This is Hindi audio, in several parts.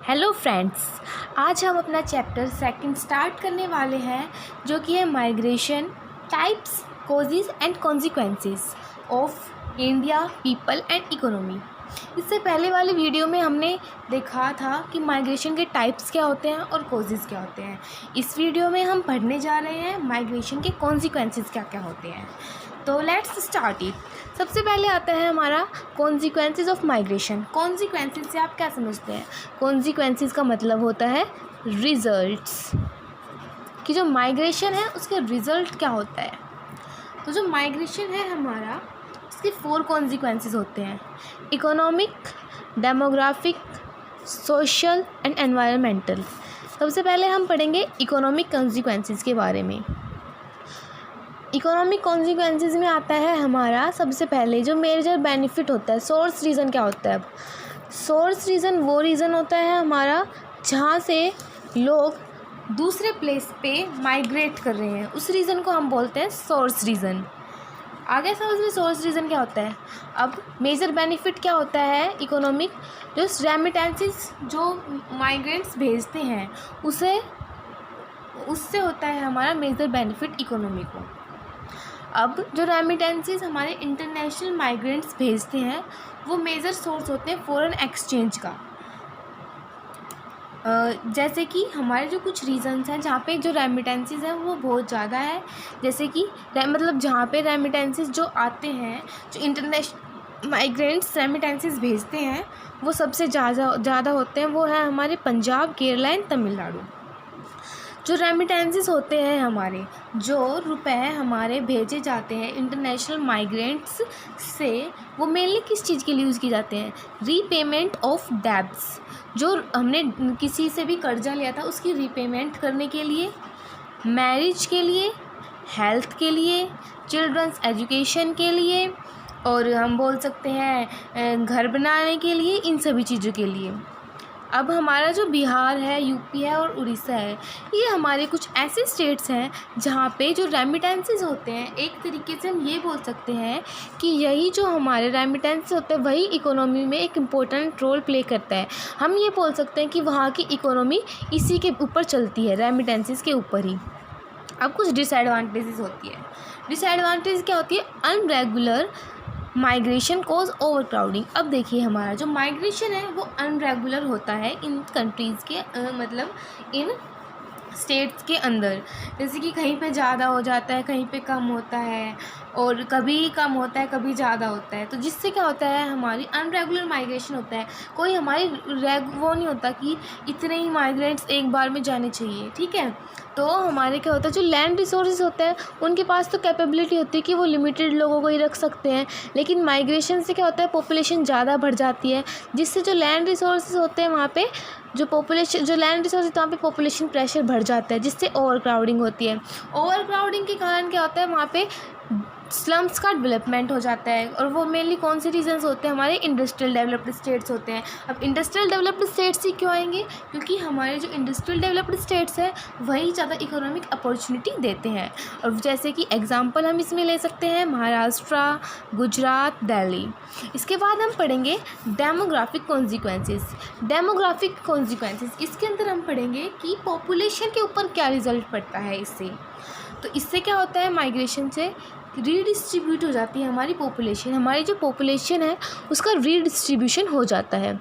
हेलो फ्रेंड्स, आज हम अपना चैप्टर सेकंड स्टार्ट करने वाले हैं जो कि है migration types, causes and consequences of India people and economy. इससे पहले वाले वीडियो में हमने देखा था कि माइग्रेशन के टाइप्स क्या होते हैं और कॉजेज़ क्या होते हैं। इस वीडियो में हम पढ़ने जा रहे हैं माइग्रेशन के कॉन्सिक्वेंसेस क्या क्या होते हैं। तो लेट्स स्टार्ट इट। सबसे पहले आता है हमारा कॉन्सिक्वेंसेस ऑफ माइग्रेशन। कॉन्सिक्वेंसेस से आप क्या समझते हैं? कॉन्सिक्वेंसेस का मतलब होता है रिजल्ट्स, कि जो माइग्रेशन है उसके रिजल्ट क्या होता है। तो जो माइग्रेशन है हमारा, उसके 4 कॉन्सिक्वेंसेस होते हैं: economic, demographic, social and environmental. सबसे पहले हम पढ़ेंगे इकोनॉमिक कॉन्सिक्वेंसेस के बारे में। इकोनॉमिक कॉन्सिक्वेंसेस में आता है हमारा सबसे पहले जो मेजर बेनिफिट होता है। सोर्स रीज़न क्या होता है? अब सोर्स रीज़न वो रीज़न होता है हमारा जहाँ से लोग दूसरे प्लेस पे माइग्रेट कर रहे हैं, उस रीज़न को हम बोलते हैं सोर्स रीज़न। आगे समझ में सोर्स रीज़न क्या होता है। अब मेजर बेनिफिट क्या होता है इकोनॉमिक, जो रेमिटेंसेस जो माइग्रेंट्स भेजते हैं उससे होता है हमारा मेजर बेनिफिट इकोनॉमी को। अब जो रेमिटेंसेस हमारे इंटरनेशनल माइग्रेंट्स भेजते हैं वो मेजर सोर्स होते हैं फॉरेन एक्सचेंज का। जैसे कि हमारे जो कुछ रीजन्स हैं जहाँ पे जो रेमिटेंसेस हैं वो बहुत ज़्यादा है, जैसे कि मतलब जहाँ पे रेमिटेंसेस जो आते हैं, जो इंटरनेशनल माइग्रेंट्स रेमिटेंसेस भेजते हैं वो सबसे ज़्यादा होते हैं, वो है हमारे पंजाब, केरला एंड तमिलनाडु। जो रेमिटेंसेस होते हैं हमारे, जो रुपए हमारे भेजे जाते हैं इंटरनेशनल माइग्रेंट्स से, वो मेनली किस चीज़ के लिए यूज़ किए जाते हैं? Repayment of debts. जो हमने किसी से भी कर्जा लिया था उसकी रीपेमेंट करने के लिए, मैरिज के लिए, हेल्थ के लिए, चिल्ड्रंस एजुकेशन के लिए, और हम बोल सकते हैं घर बनाने के लिए, इन सभी चीज़ों के लिए। अब हमारा जो बिहार है, यूपी है और उड़ीसा है, ये हमारे कुछ ऐसे स्टेट्स हैं जहाँ पे जो रेमिटेंसेस होते हैं, एक तरीके से हम ये बोल सकते हैं कि यही जो हमारे रेमिटेंसेस होते हैं वही इकोनॉमी में एक इम्पोर्टेंट रोल प्ले करता है। हम ये बोल सकते हैं कि वहाँ की इकोनॉमी इसी के ऊपर चलती है, रेमिटेंसेस के ऊपर ही। अब कुछ डिसएडवांटेजेस होती है। डिसएडवांटेज क्या होती है? अनरेगुलर माइग्रेशन कॉज ओवर क्राउडिंग। अब देखिए हमारा जो माइग्रेशन है वो अनरेगुलर होता है इन कंट्रीज़ के मतलब इन स्टेट्स के अंदर। जैसे कि कहीं पे ज़्यादा हो जाता है, कहीं पे कम होता है, और कभी कम होता है कभी ज़्यादा होता है। तो जिससे क्या होता है, हमारी अनरेगुलर माइग्रेशन होता है। कोई हमारी वो नहीं होता कि इतने ही माइग्रेंट्स एक बार में जाने चाहिए, ठीक है। तो हमारे क्या होता है, जो लैंड रिसोर्सेज होते हैं उनके पास तो कैपेबिलिटी होती है कि वो लिमिटेड लोगों को ही रख सकते हैं, लेकिन माइग्रेशन से क्या होता है, पॉपुलेशन ज़्यादा बढ़ जाती है, जिससे जो लैंड रिसोर्सेज होते हैं वहाँ पे जो लैंड रिसोर्स वहाँ पे पॉपुलेशन प्रेशर बढ़ जाता है, जिससे ओवर क्राउडिंग होती है। ओवर क्राउडिंग के कारण क्या होता है, वहाँ पे स्लम्स का डेवलपमेंट हो जाता है, और वो मेनली कौन से रीजन्स होते हैं? हमारे इंडस्ट्रियल डेवलप्ड स्टेट्स होते हैं। अब इंडस्ट्रियल डेवलप्ड स्टेट्स ही क्यों आएंगे? क्योंकि हमारे जो इंडस्ट्रियल डेवलप्ड स्टेट्स हैं वही ज़्यादा इकोनॉमिक अपॉर्चुनिटी देते हैं। और जैसे कि एग्जांपल हम इसमें ले सकते हैं महाराष्ट्र, गुजरात, दिल्ली। इसके बाद हम पढ़ेंगे डेमोग्राफिक कॉन्सिक्वेंसेस। डेमोग्राफिक कॉन्सिक्वेंसेस इसके अंदर हम पढ़ेंगे कि पॉपुलेशन के ऊपर क्या रिजल्ट पड़ता है इससे। तो इससे क्या होता है, माइग्रेशन से रीडिस्ट्रीब्यूट हो जाती है हमारी पॉपुलेशन। हमारी जो पॉपुलेशन है उसका रीडिस्ट्रीब्यूशन हो जाता है।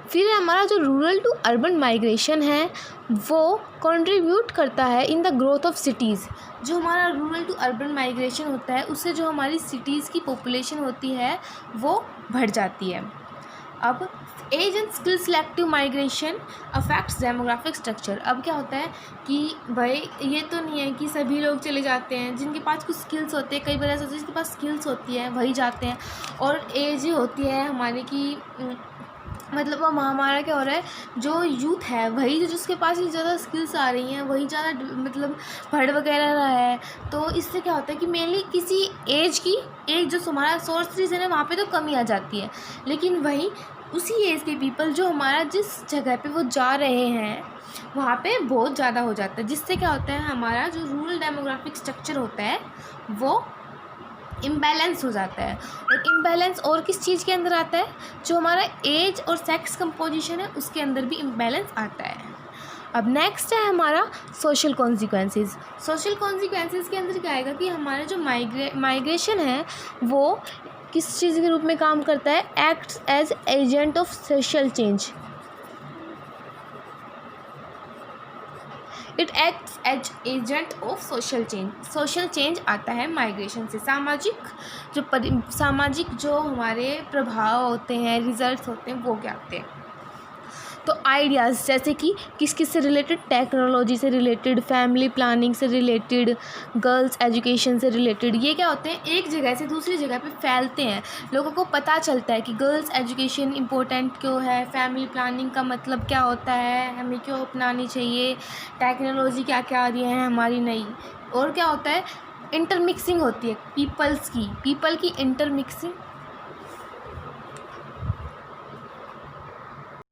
फिर हमारा जो रूरल टू अर्बन माइग्रेशन है वो कंट्रीब्यूट करता है in the growth of cities. जो हमारा रूरल टू अर्बन माइग्रेशन होता है उससे जो हमारी सिटीज़ की पॉपुलेशन होती है वो बढ़ जाती है। अब age and skill selective migration affects demographic structure. अब क्या होता है कि भाई ये तो नहीं है कि सभी लोग चले जाते हैं, जिनके पास कुछ स्किल्स होते हैं, कई बार ऐसा होता है जिसके पास स्किल्स होती है वही जाते हैं, और एज होती है हमारे की मतलब हमारा क्या हो रहा है, जो यूथ है वही जिसके पास ही ज़्यादा स्किल्स आ रही हैं वही ज़्यादा मतलब पढ़ वगैरह रहा है। तो इससे क्या होता है कि मेनली किसी एज जो हमारा सोर्स रीज़न है वहाँ पे तो कमी आ जाती है, लेकिन वही उसी एज के पीपल जो हमारा जिस जगह पे वो जा रहे हैं वहाँ पे बहुत ज़्यादा हो जाता है, जिससे क्या होता है हमारा जो रूरल डेमोग्राफिक स्ट्रक्चर होता है वो इम्बैलेंस हो जाता है। और इम्बैलेंस और किस चीज़ के अंदर आता है, जो हमारा एज और सेक्स कंपोजिशन है उसके अंदर भी इम्बैलेंस आता है। अब नेक्स्ट है हमारा सोशल कॉन्सिक्वेंसेस। सोशल कॉन्सिक्वेंसेस के अंदर क्या आएगा कि हमारा जो माइग्रेशन है वो किस चीज़ के रूप में काम करता है, acts as agent of social change. It acts as agent of social change. Social change आता है माइग्रेशन से। सामाजिक जो हमारे प्रभाव होते हैं, रिजल्ट्स होते हैं, वो क्या होते हैं। तो आइडियाज़ जैसे कि किस किस से रिलेटेड, टेक्नोलॉजी से रिलेटेड, फैमिली प्लानिंग से रिलेटेड, गर्ल्स एजुकेशन से रिलेटेड, ये क्या होते हैं, एक जगह से दूसरी जगह पे फैलते हैं। लोगों को पता चलता है कि गर्ल्स एजुकेशन इम्पोर्टेंट क्यों है, फैमिली प्लानिंग का मतलब क्या होता है, हमें क्यों अपनानी चाहिए, टेक्नोलॉजी क्या क्या आ रही है हमारी नई। और क्या होता है, इंटरमिक्सिंग होती है पीपल की इंटरमिक्सिंग